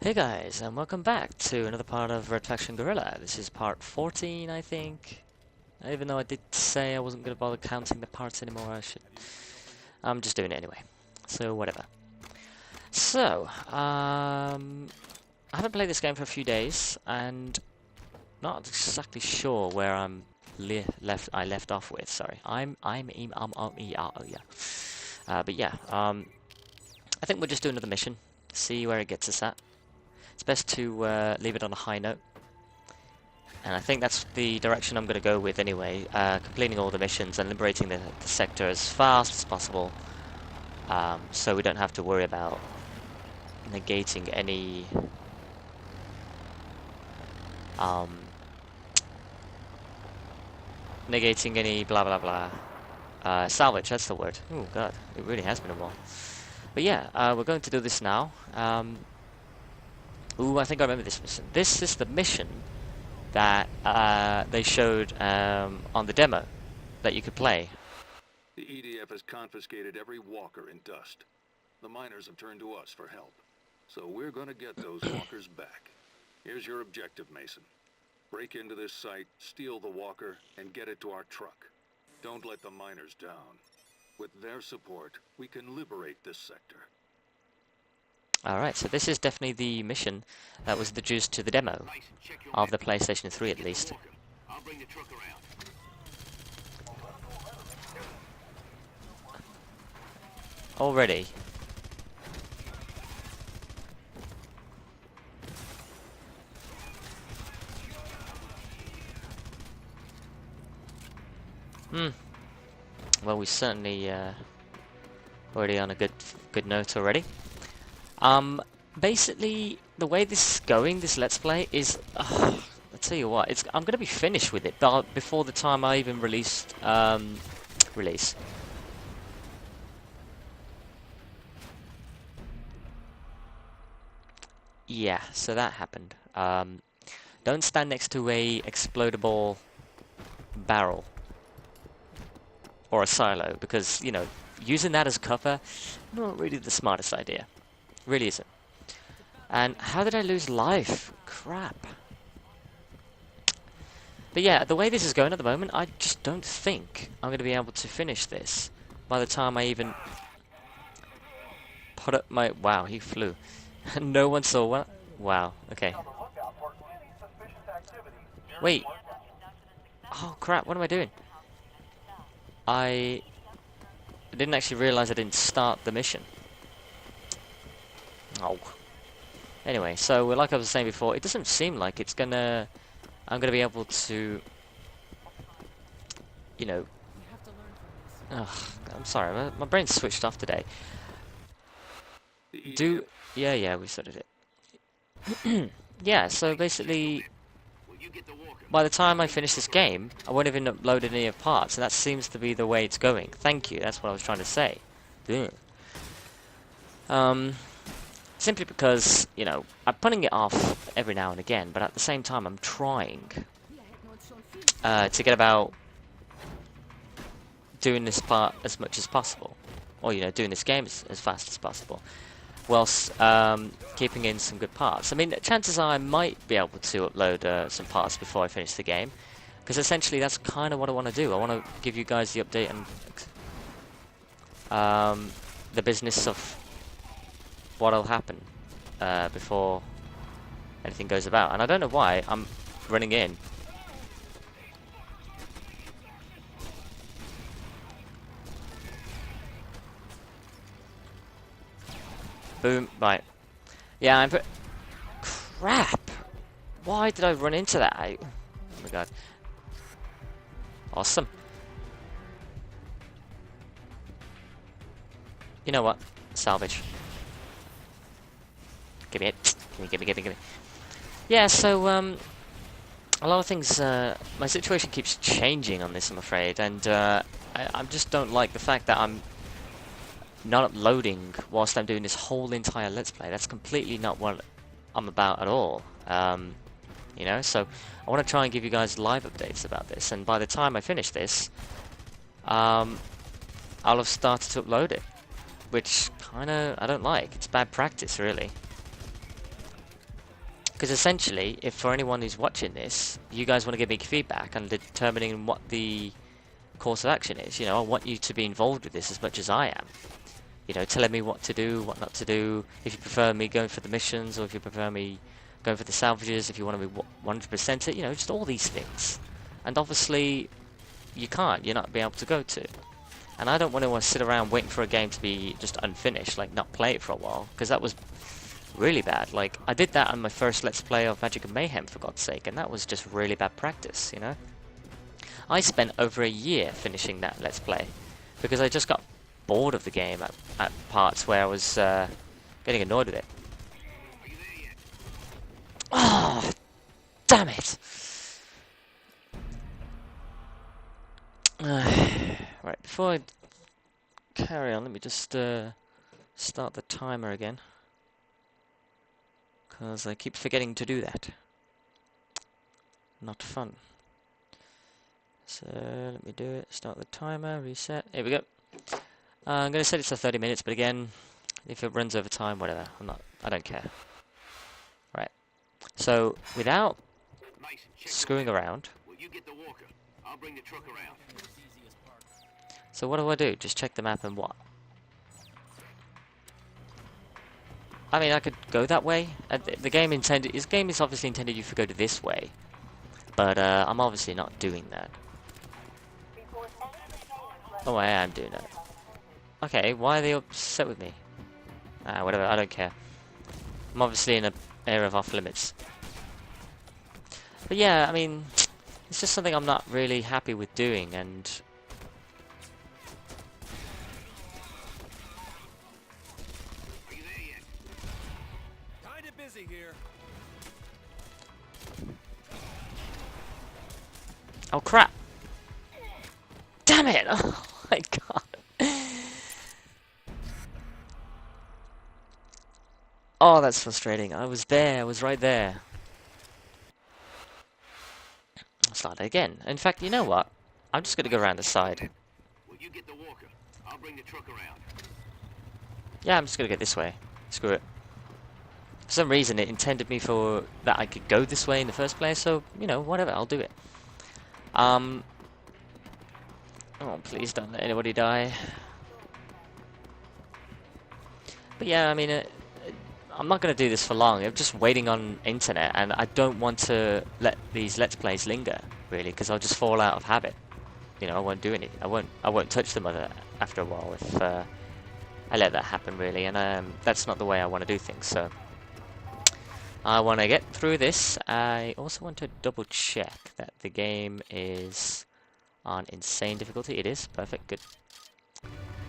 Hey guys, and welcome back to another part of Reconstructer Guerrilla. This is part 14, I think. Even though I did say I wasn't going to bother counting the parts anymore, I'm just doing it anyway. So, whatever. So, I haven't played this game for a few days, and not exactly sure where I left off with. Sorry, but yeah, I think we'll just do another mission, see where it gets us at. It's best to leave it on a high note. And I think that's the direction I'm going to go with anyway, completing all the missions and liberating the sector as fast as possible, so we don't have to worry about negating any blah blah blah. Salvage, that's the word. Oh god, it really has been a while. But yeah, we're going to do this now. Ooh, I think I remember this mission. This is the mission that they showed on the demo that you could play. The EDF has confiscated every walker in Dust. The miners have turned to us for help. So we're gonna get those walkers back. Here's your objective, Mason. Break into this site, steal the walker, and get it to our truck. Don't let the miners down. With their support, we can liberate this sector. Alright, so this is definitely the mission that was introduced to the demo of the PlayStation 3 at least. I'll bring the truck around. Already. Well, we certainly already on a good note already. Basically, the way this is going, this Let's Play, is... I'll tell you what, I'm going to be finished with it before the time I even release. Yeah, so that happened. Don't stand next to a explodable barrel. Or a silo, because, you know, using that as cover, not really the smartest idea. Really isn't. And how did I lose life? Crap. But yeah, the way this is going at the moment, I just don't think I'm going to be able to finish this by the time I even put up my... Wow, he flew. No one saw what? Wow, okay. Wait. Oh crap, what am I doing? I didn't actually realize I didn't start the mission. Oh. Anyway, so like I was saying before, it doesn't seem like I'm gonna be able to, you know. Ugh, I'm sorry, my brain's switched off today. Yeah, we sorted it. Yeah, so basically, by the time I finish this game, I won't even upload any of parts, and that seems to be the way it's going. Thank you, that's what I was trying to say. Simply because, you know, I'm putting it off every now and again, but at the same time I'm trying to get about doing this part as much as possible. Or, you know, doing this game as fast as possible. Whilst keeping in some good parts. I mean, chances are I might be able to upload some parts before I finish the game. Because essentially that's kind of what I want to do. I want to give you guys the update and the business of what'll happen before anything goes about. And I don't know why I'm running in. Boom, right. Yeah, I'm crap! Why did I run into that? Oh my god. Awesome. You know what? Salvage. Give me it. Give me. Yeah, so, a lot of things, my situation keeps changing on this, I'm afraid, and, I just don't like the fact that I'm not uploading whilst I'm doing this whole entire Let's Play. That's completely not what I'm about at all. You know, so I want to try and give you guys live updates about this, and by the time I finish this, I'll have started to upload it, which kinda I don't like. It's bad practice, really. Because essentially, if for anyone who's watching this, you guys want to give me feedback on determining what the course of action is, you know, I want you to be involved with this as much as I am. You know, telling me what to do, what not to do, if you prefer me going for the missions, or if you prefer me going for the salvages, if you want to be 100% it, you know, just all these things. And obviously, you can't, you're not being able to go to. And I don't want to sit around waiting for a game to be just unfinished, like not play it for a while, because that was really bad. Like, I did that on my first Let's Play of Magic and Mayhem, for God's sake, and that was just really bad practice, you know? I spent over a year finishing that Let's Play, because I just got bored of the game at parts where I was getting annoyed with it. Oh, damn it! Right, before I carry on, let me just start the timer again, because I keep forgetting to do that. Not fun. So let me do it. Start the timer, reset. Here we go. I'm going to set it to 30 minutes, but again, if it runs over time, whatever. I don't care. Right. So without screwing around. I'll bring the truck around. So what do I do? Just check the map and what? I mean, I could go that way. The game is obviously intended you to go to this way, but I'm obviously not doing that. Oh, I am doing that. Okay, why are they upset with me? Whatever, I don't care. I'm obviously in an area of off limits. But yeah, I mean, it's just something I'm not really happy with doing, and Are you there yet? Kinda busy here. oh crap! Damn it! Oh my god! Oh, that's frustrating. I was there. I was right there. I'll start it again. In fact, you know what? I'm just going to go around the side. Will you get the walker? I'll bring the truck around. Yeah, I'm just going to go this way. Screw it. For some reason, it intended me for that I could go this way in the first place, so, you know, whatever, I'll do it. Oh, please don't let anybody die. But yeah, I mean, I'm not going to do this for long. I'm just waiting on internet, and I don't want to let these Let's Plays linger, really, because I'll just fall out of habit. You know, I won't do anything. I won't touch them after a while if I let that happen, really, and that's not the way I want to do things, so I want to get through this. I also want to double check that the game is on insane difficulty. It is. Perfect. Good.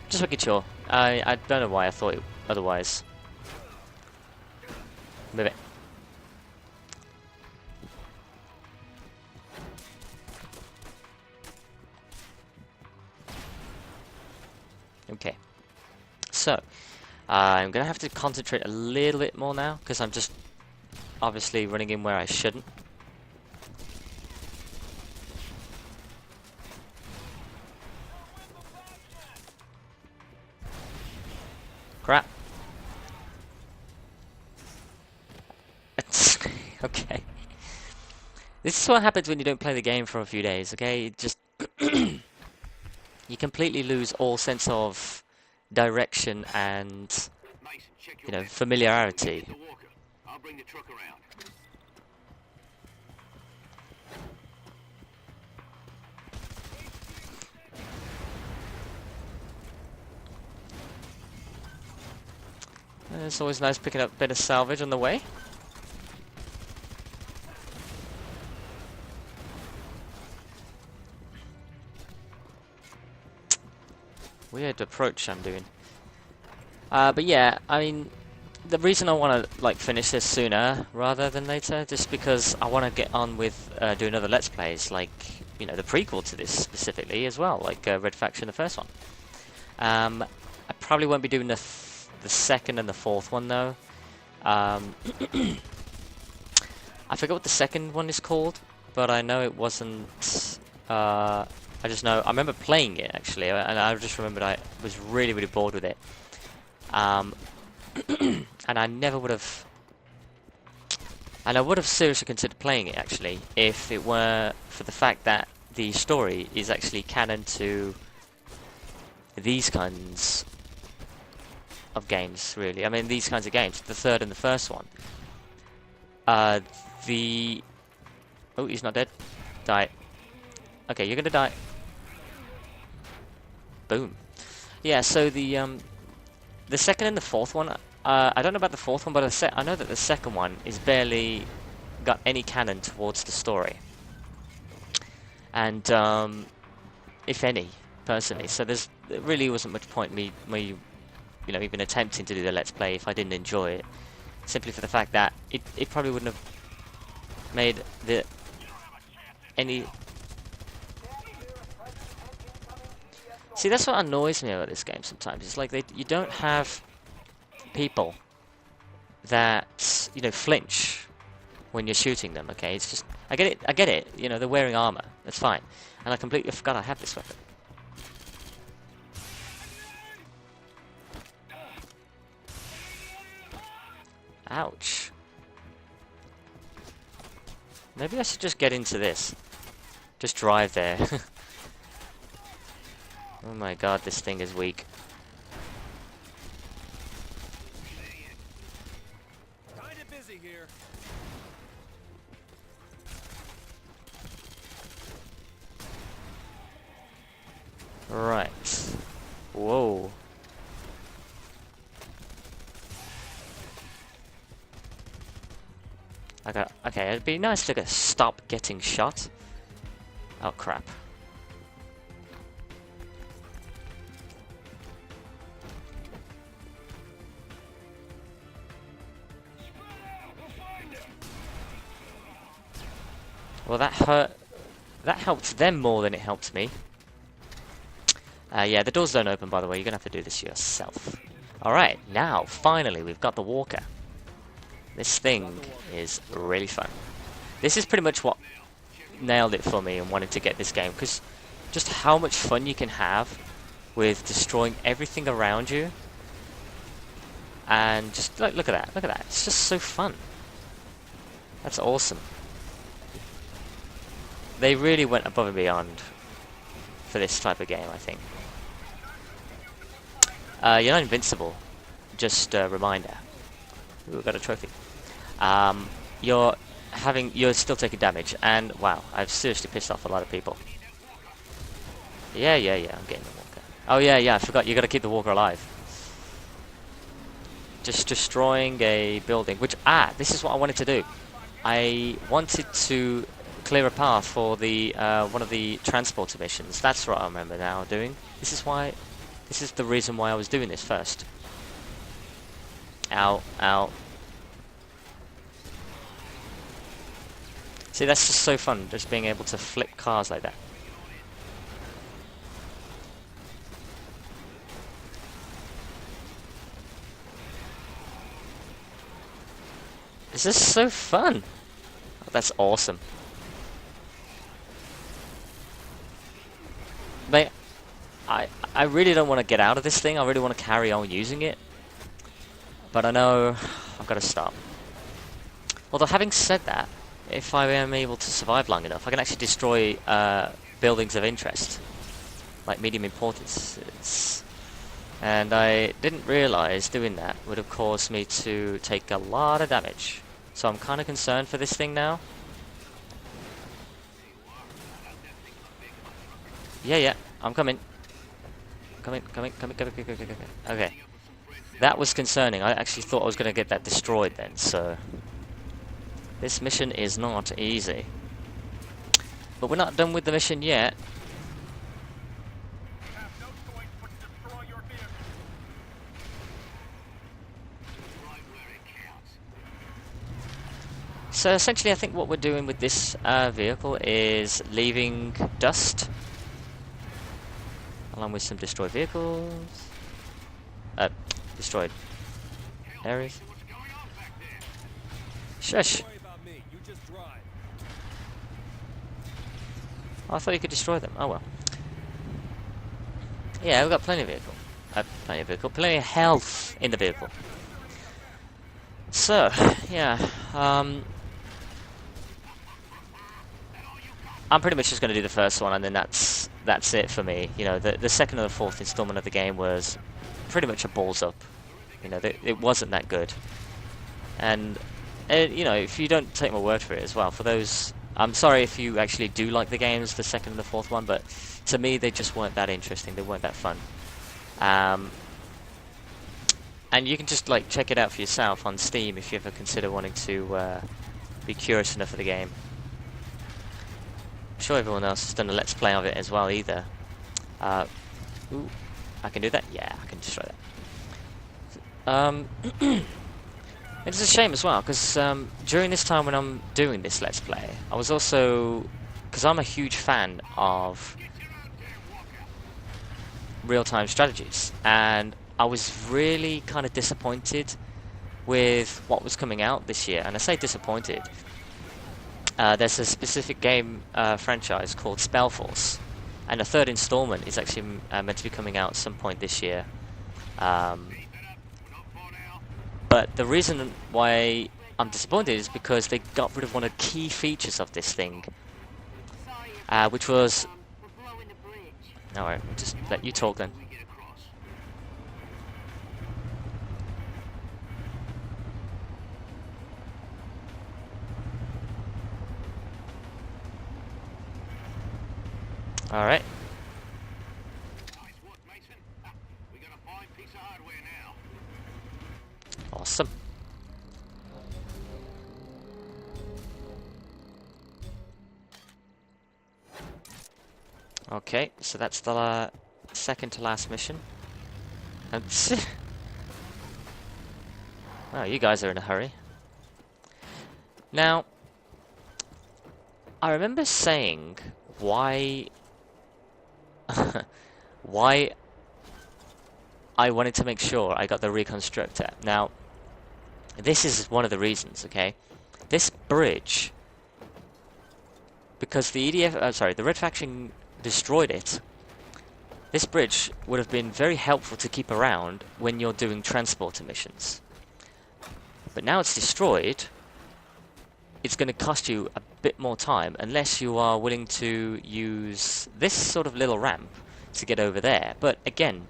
Just making sure. I don't know why I thought it otherwise. Move it. Okay. So, I'm going to have to concentrate a little bit more now, because I'm just obviously running in where I shouldn't. Crap. Okay. This is what happens when you don't play the game for a few days, okay? It just you completely lose all sense of direction and, Mason, check your you know, map. familiarity. Get the walker. I'll bring the truck around. It's always nice picking up a bit of salvage on the way. Weird approach I'm doing. But yeah, I mean, the reason I want to like finish this sooner rather than later, just because I want to get on with doing other Let's Plays, like, you know, the prequel to this specifically as well, like Red Faction, the first one. I probably won't be doing the second and the fourth one though. I forget what the second one is called, but I know it wasn't. I just know I remember playing it actually, and I just remembered I was really bored with it. And I never would have And I would have seriously considered playing it, actually, if it were for the fact that the story is actually canon to these kinds of games, really. I mean, these kinds of games, the third and the first one. The... Oh, he's not dead. Die. Okay, you're gonna die. Boom. Yeah, so the second and the fourth one, I don't know about the fourth one, but I know that the second one is barely got any canon towards the story. And, if any, personally. So there really wasn't much point me, you know, even attempting to do the Let's Play if I didn't enjoy it. Simply for the fact that it probably wouldn't have made any... See, that's what annoys me about this game sometimes. It's like you don't have people that, you know, flinch when you're shooting them, okay? It's just... I get it, you know, they're wearing armor. That's fine. And I completely forgot I have this weapon. Ouch. Maybe I should just get into this. Just drive there. Oh my god, this thing is weak. Kinda busy here. Right. Whoa. Okay, it'd be nice to stop getting shot. Oh crap. Well, that helped them more than it helped me. Yeah, the doors don't open, by the way. You're gonna have to do this yourself. Alright, now, finally, we've got the walker. This thing is really fun. This is pretty much what nailed it for me and wanted to get this game, because just how much fun you can have with destroying everything around you. And just, look at that, look at that. It's just so fun. That's awesome. They really went above and beyond for this type of game, I think. You're not invincible. Just a reminder. Ooh, we got a trophy. You're still taking damage, and wow, I've seriously pissed off a lot of people. Yeah, I'm getting the walker. Oh yeah, I forgot, you gotta keep the walker alive. Just destroying a building, which, this is what I wanted to do. I wanted to clear a path for the one of the transporter missions. That's what I remember now doing. This is the reason why I was doing this first. Ow, ow. See, that's just so fun, just being able to flip cars like that. This is so fun. Oh, that's awesome. Mate, I really don't want to get out of this thing. I really want to carry on using it. But I know I've got to stop. Although, having said that, if I am able to survive long enough, I can actually destroy buildings of interest, like medium importance. And I didn't realize doing that would have caused me to take a lot of damage. So I'm kind of concerned for this thing now. Yeah, I'm coming. Coming. Okay. That was concerning. I actually thought I was going to get that destroyed then, so... This mission is not easy. But we're not done with the mission yet. So essentially I think what we're doing with this vehicle is leaving dust. Along with some destroyed vehicles. Destroyed areas. Shush! Oh, I thought you could destroy them. Oh well. Yeah, we've got plenty of vehicle. Plenty of health in the vehicle. So, yeah. I'm pretty much just going to do the first one, and then that's it for me. You know, the second and the fourth installment of the game was pretty much a balls up. You know, it wasn't that good. And you know, if you don't take my word for it as well, for those, I'm sorry if you actually do like the games, the second and the fourth one, but to me they just weren't that interesting. They weren't that fun. And you can just like check it out for yourself on Steam if you ever consider wanting to be curious enough for the game. I'm sure everyone else has done a Let's Play of it as well either. Ooh, I can do that? Yeah, I can destroy that. It's a shame as well, because during this time when I'm doing this Let's Play, I was also, because I'm a huge fan of real-time strategies, and I was really kind of disappointed with what was coming out this year. And I say disappointed. There's a specific game franchise called Spellforce, and a third installment is actually meant to be coming out at some point this year. But the reason why I'm disappointed is because they got rid of one of the key features of this thing, which was... Alright, we'll just let you talk then. Alright. Awesome. Okay, so that's the second to last mission. And wow, you guys are in a hurry. Now, I remember saying why why I wanted to make sure I got the Reconstructer. Now, this is one of the reasons, okay? This bridge, because the the Red Faction destroyed it, this bridge would have been very helpful to keep around when you're doing transporter missions. But now it's destroyed, it's going to cost you a bit more time, unless you are willing to use this sort of little ramp to get over there. But again,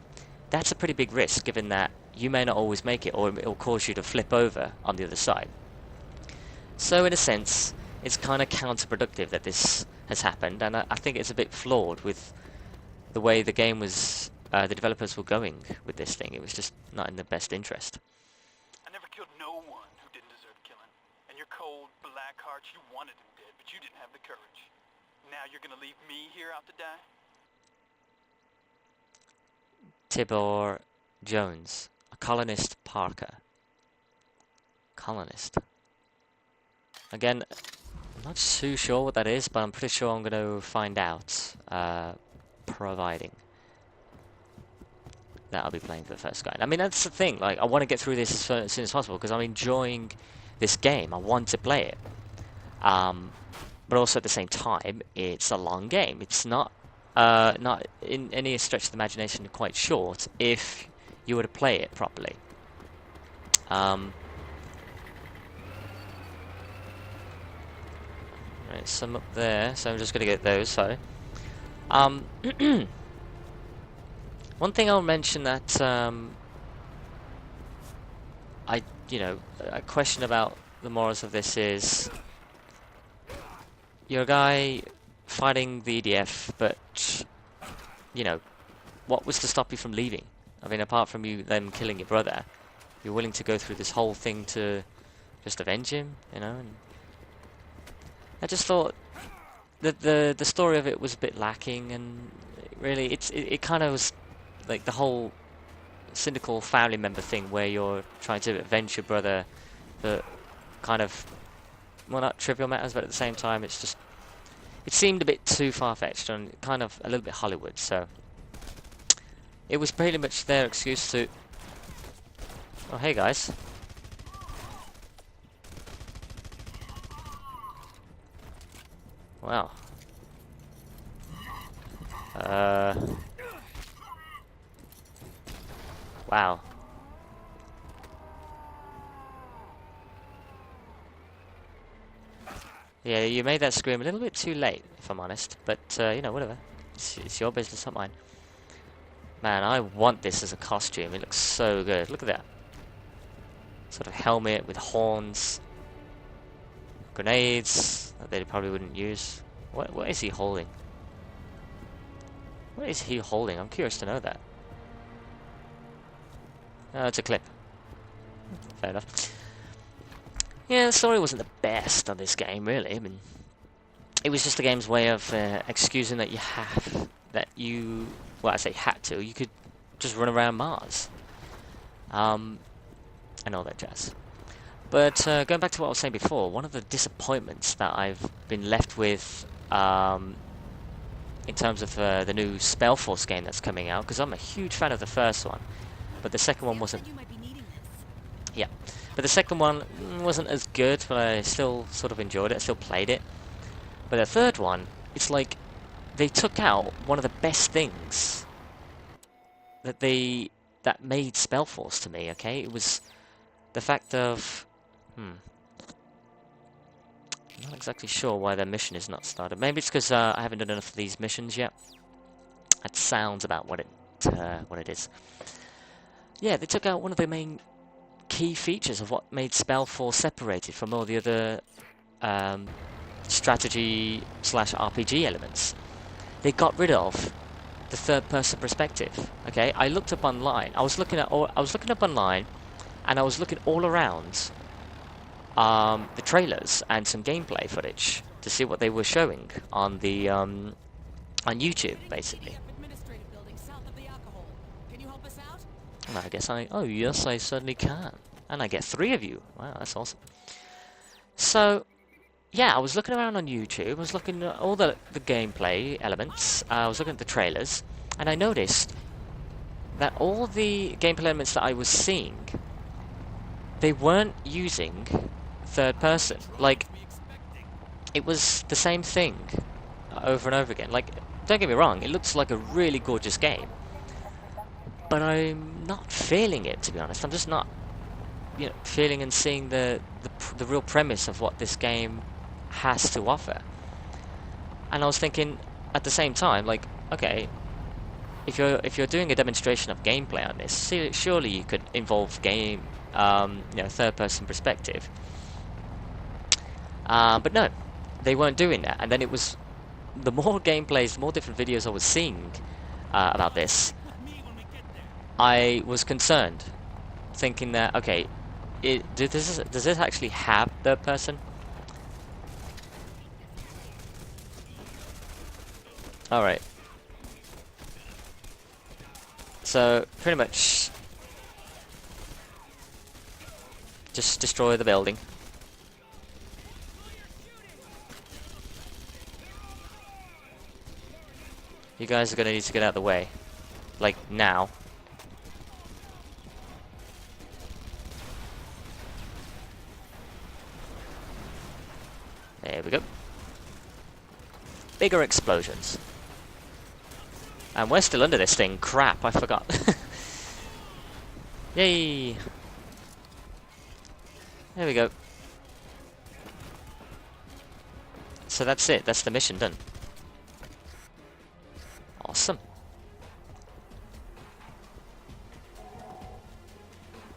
that's a pretty big risk, given that you may not always make it, or it'll cause you to flip over on the other side. So in a sense, it's kind of counterproductive that this has happened, and I think it's a bit flawed with the way the game was, the developers were going with this thing. It was just not in the best interest. I never killed no one who didn't deserve killing. And your cold, black heart, you wanted him dead, but you didn't have the courage. Now you're gonna leave me here out to die? Tibor Jones, a colonist Parker. Colonist. Again, I'm not too sure what that is, but I'm pretty sure I'm going to find out, providing that I'll be playing for the first guy. I mean, that's the thing, like, I want to get through this as soon as possible, because I'm enjoying this game. I want to play it. But also at the same time, it's a long game. It's not in any stretch of the imagination quite short if you were to play it properly. Right, some up there, so I'm just gonna get those, sorry. One thing I'll mention that a question about the morals of this is, you're a guy fighting the EDF, but you know, what was to stop you from leaving? I mean, apart from them killing your brother, you're willing to go through this whole thing to just avenge him, you know? And I just thought that the story of it was a bit lacking, and really, it kind of was like the whole cynical family member thing, where you're trying to avenge your brother for kind of, well, not trivial matters, but at the same time, it's just, it seemed a bit too far-fetched and kind of a little bit Hollywood. So it was pretty much their excuse to, oh hey guys. Wow. Wow. Yeah, you made that scream a little bit too late, if I'm honest. But, you know, whatever. It's your business, not mine. Man, I want this as a costume. It looks so good. Look at that. Sort of helmet with horns. Grenades that they probably wouldn't use. What is he holding? What is he holding? I'm curious to know that. Oh, it's a clip. Fair enough. Yeah, the story wasn't the best on this game, really. I mean, it was just the game's way of excusing that well, I say had to. You could just run around Mars, and all that jazz. But going back to what I was saying before, one of the disappointments that I've been left with in terms of the new Spellforce game that's coming out, because I'm a huge fan of the first one, but the second one wasn't. Yeah, but the second one wasn't as good, but I still sort of enjoyed it. I still played it. But the third one, it's like they took out one of the best things that made Spellforce to me. Okay, it was the fact of I'm not exactly sure why their mission is not started. Maybe it's because I haven't done enough of these missions yet. That sounds about what it is. Yeah, they took out one of the main key features of what made Spellforce separated from all the other strategy / RPG elements. They got rid of the third-person perspective. Okay, I looked up online. I was looking up online, and I was looking all around the trailers and some gameplay footage to see what they were showing on the on YouTube, basically. And I guess oh yes, I certainly can. And I get 3 of you. Wow, that's awesome. So, yeah, I was looking around on YouTube. I was looking at all the gameplay elements. I was looking at the trailers, and I noticed that all the gameplay elements that I was seeing, they weren't using third person. Like, it was the same thing over and over again. Like, don't get me wrong, it looks like a really gorgeous game, but I'm not feeling it, to be honest. I'm just not, feeling and seeing the real premise of what this game has to offer. And I was thinking at the same time, like, okay, if you're doing a demonstration of gameplay on this, surely you could involve third person perspective. But no, they weren't doing that. And then it was the more gameplays, the more different videos I was seeing about this, I was concerned, thinking that, okay, does this actually have third person? Alright. So, pretty much just destroy the building. You guys are gonna need to get out of the way. Like, now. There we go. Bigger explosions. And we're still under this thing. Crap, I forgot. Yay! There we go. So that's it. That's the mission done. Awesome.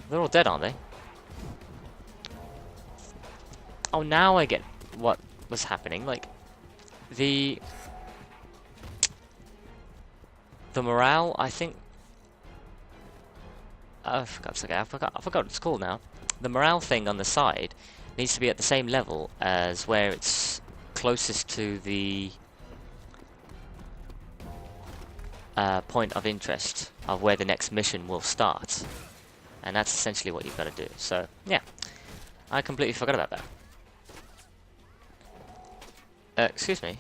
They're all dead, aren't they? Oh, now I get what was happening. Like, the morale, I think. Oh, for God's sake, I forgot what it's called now. The morale thing on the side needs to be at the same level as where it's closest to the point of interest of where the next mission will start. And that's essentially what you've got to do. So, yeah. I completely forgot about that. Excuse me.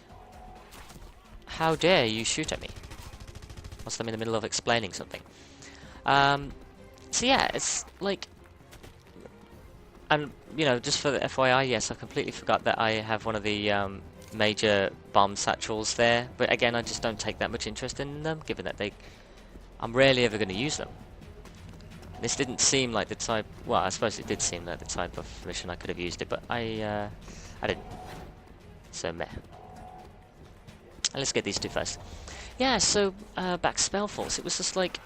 How dare you shoot at me? Whilst I'm in the middle of explaining something. So yeah, it's like... And, just for the FYI, yes, I completely forgot that I have one of the major bomb satchels there. But again, I just don't take that much interest in them, given that I'm rarely ever going to use them. This didn't seem like the type... Well, I suppose it did seem like the type of mission I could have used it, but I didn't. So meh. And let's get these two first. Yeah, so back to Spellforce. It was just like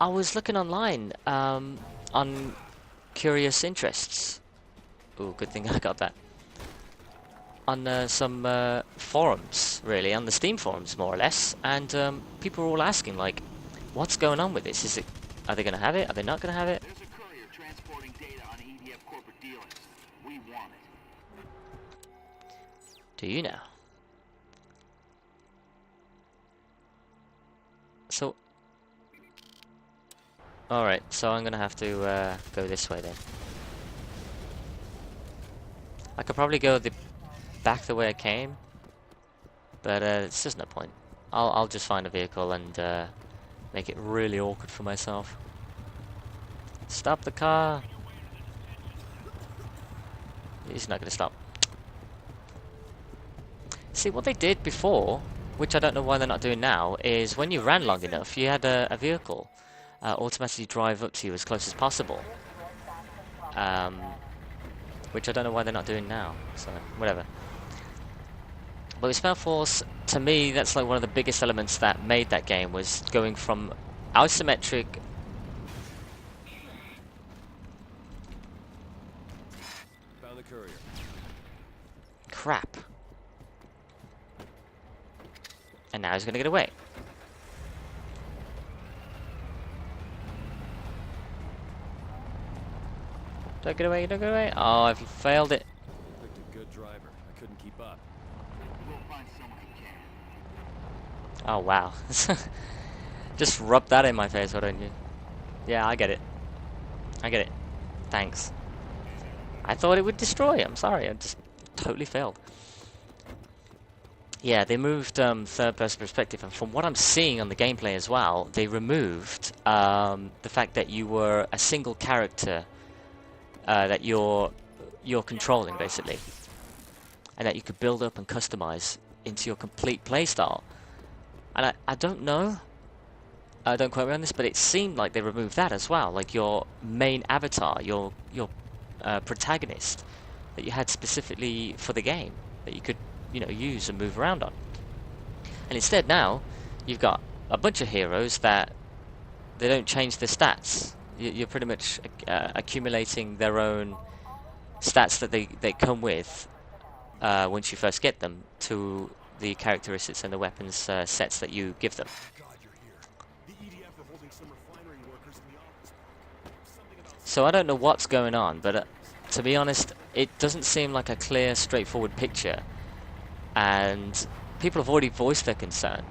I was looking online on Curious Interests. Oh, good thing I got that. On some forums, really, on the Steam forums, more or less, and people were all asking, like, what's going on with this? Is it? Are they going to have it? Are they not going to have it? There's a courier transporting data on EDF corporate dealings. We want it. Do you now? So, alright, so I'm going to have to go this way then. I could probably go back the way I came, but it's just no point. I'll just find a vehicle and make it really awkward for myself. Stop the car! He's not going to stop. See, what they did before, which I don't know why they're not doing now, is when you ran long enough, you had a vehicle automatically drive up to you as close as possible. Which I don't know why they're not doing now, so whatever. But with Spellforce, to me, that's like one of the biggest elements that made that game, was going from isometric. Found the courier. Crap. And now he's gonna get away. Don't get away, don't get away. Oh, I've failed it. Picked a good driver. I couldn't keep up. We'll find someone who can. Oh, wow. Just rub that in my face, why don't you? Yeah, I get it. I get it. Thanks. I thought it would destroy. I'm sorry, I just totally failed. Yeah, they moved third-person perspective, and from what I'm seeing on the gameplay as well, they removed the fact that you were a single character that you're controlling, basically, and that you could build up and customize into your complete playstyle. And I don't know, don't quote me on this, but it seemed like they removed that as well, like your main avatar, your protagonist that you had specifically for the game that you could, you know, use and move around on. And instead now you've got a bunch of heroes that they don't change their stats. You're pretty much accumulating their own stats that they come with once you first get them to the characteristics and the weapons sets that you give them. God, you're here. The EDF are holding some refinery workers in the office park. Something about So I don't know what's going on, but to be honest, it doesn't seem like a clear, straightforward picture. And people have already voiced their concern.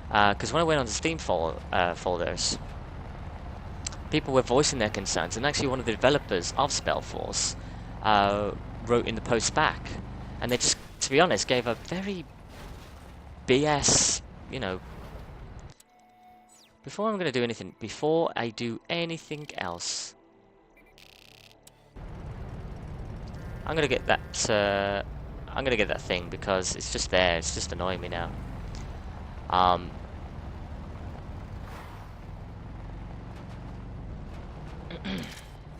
Because when I went on the Steam folders, people were voicing their concerns, and actually one of the developers of Spellforce wrote in the post back, and they just, to be honest, gave a very BS, you know. Before I do anything else, I'm gonna get that. I'm gonna get that thing because it's just there. It's just annoying me now.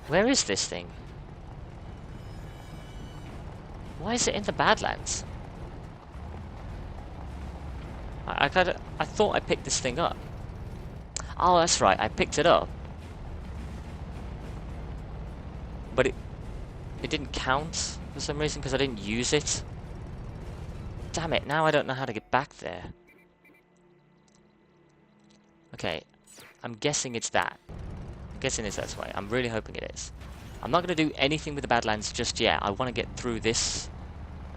Where is this thing? Why is it in the Badlands? I thought I picked this thing up. Oh, that's right. I picked it up, but it didn't count for some reason because I didn't use it. Damn it! Now I don't know how to get back there. Okay, I'm guessing it's that. I'm guessing it's that way. I'm really hoping it is. I'm not going to do anything with the Badlands just yet. I want to get through this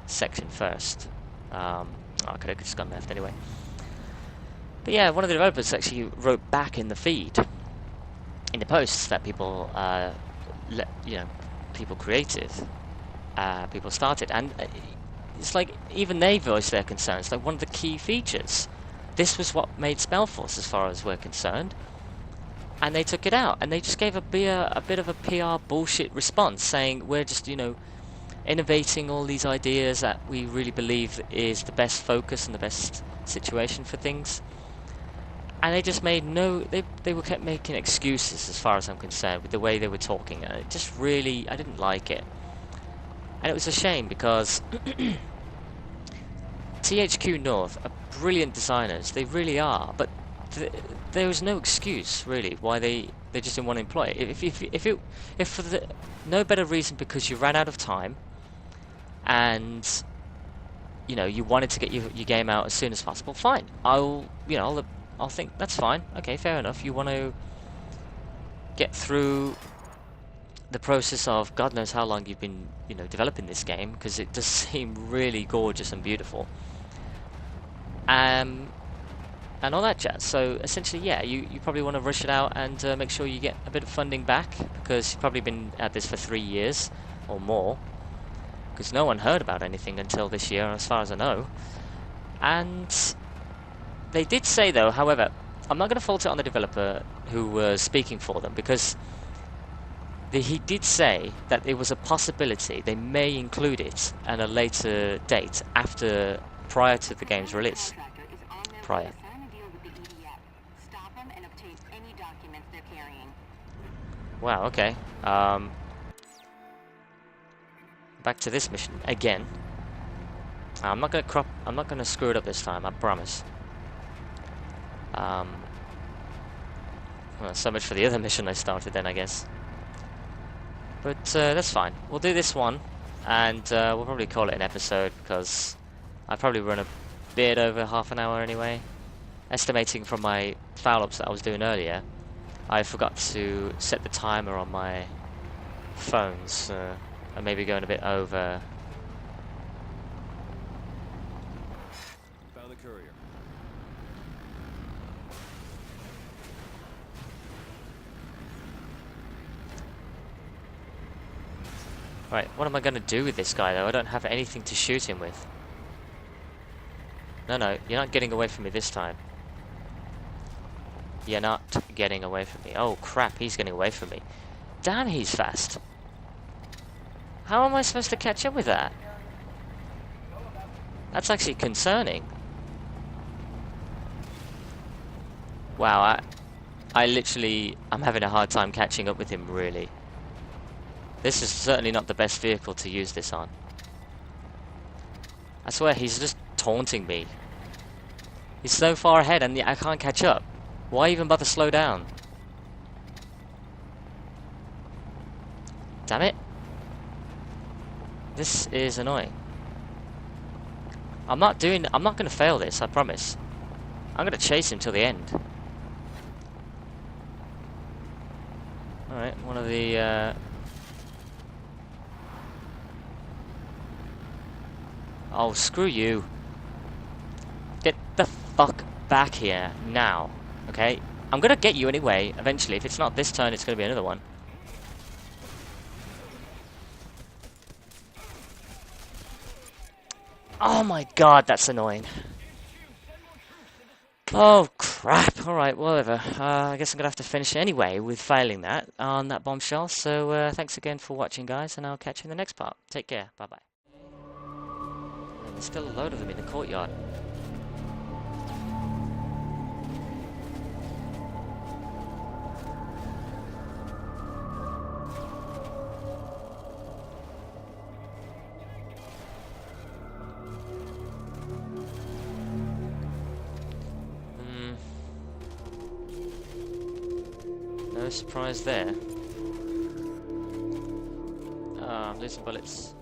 section first. I could have just gone left anyway. But yeah, one of the developers actually wrote back in the feed, in the posts that people, people created, people started, and it's like even they voiced their concerns. Like one of the key features, this was what made Spellforce, as far as we're concerned, and they took it out, and they just gave a bit of a PR bullshit response, saying we're just, you know, innovating all these ideas that we really believe is the best focus and the best situation for things. And they just made they kept making excuses, as far as I'm concerned, with the way they were talking. And it just really, I didn't like it. And it was a shame because THQ North are brilliant designers, they really are, but there was no excuse really why they just didn't want to employ it. If for the no better reason because you ran out of time and you know you wanted to get your game out as soon as possible, fine. I'll think that's fine. Okay, fair enough. You want to get through the process of God knows how long you've been, developing this game, because it does seem really gorgeous and beautiful. And all that jazz. So essentially, yeah, you probably want to rush it out and make sure you get a bit of funding back, because you've probably been at this for 3 years or more, because no one heard about anything until this year, as far as I know. And they did say, though, however, I'm not going to fault it on the developer who was speaking for them, because he did say that it was a possibility they may include it at a later date prior to the game's release. Prior. Wow, okay. Back to this mission again. I'm not gonna screw it up this time, I promise. Well, so much for the other mission I started then, I guess. But that's fine. We'll do this one, and we'll probably call it an episode, because I probably run a bit over half an hour anyway. Estimating from my foul-ups that I was doing earlier, I forgot to set the timer on my phone, so I may be going a bit over. Found the courier. Right, what am I going to do with this guy, though? I don't have anything to shoot him with. No, you're not getting away from me this time. You're not getting away from me. Oh, crap, he's getting away from me. Damn, he's fast. How am I supposed to catch up with that? That's actually concerning. Wow, I'm having a hard time catching up with him, really. This is certainly not the best vehicle to use this on. I swear, he's just taunting me. He's so far ahead and I can't catch up. Why even bother slow down? Damn it. This is annoying. I'm not gonna fail this, I promise. I'm gonna chase him till the end. Alright, one of the oh, screw you. Get the fuck back here now, okay? I'm gonna get you anyway, eventually. If it's not this turn, it's gonna be another one. Oh my god, that's annoying. Oh crap, alright, whatever. I guess I'm gonna have to finish anyway with failing that on that bombshell. So thanks again for watching, guys, and I'll catch you in the next part. Take care, bye-bye. There's still a load of them in the courtyard. No surprise there. I'm losing bullets.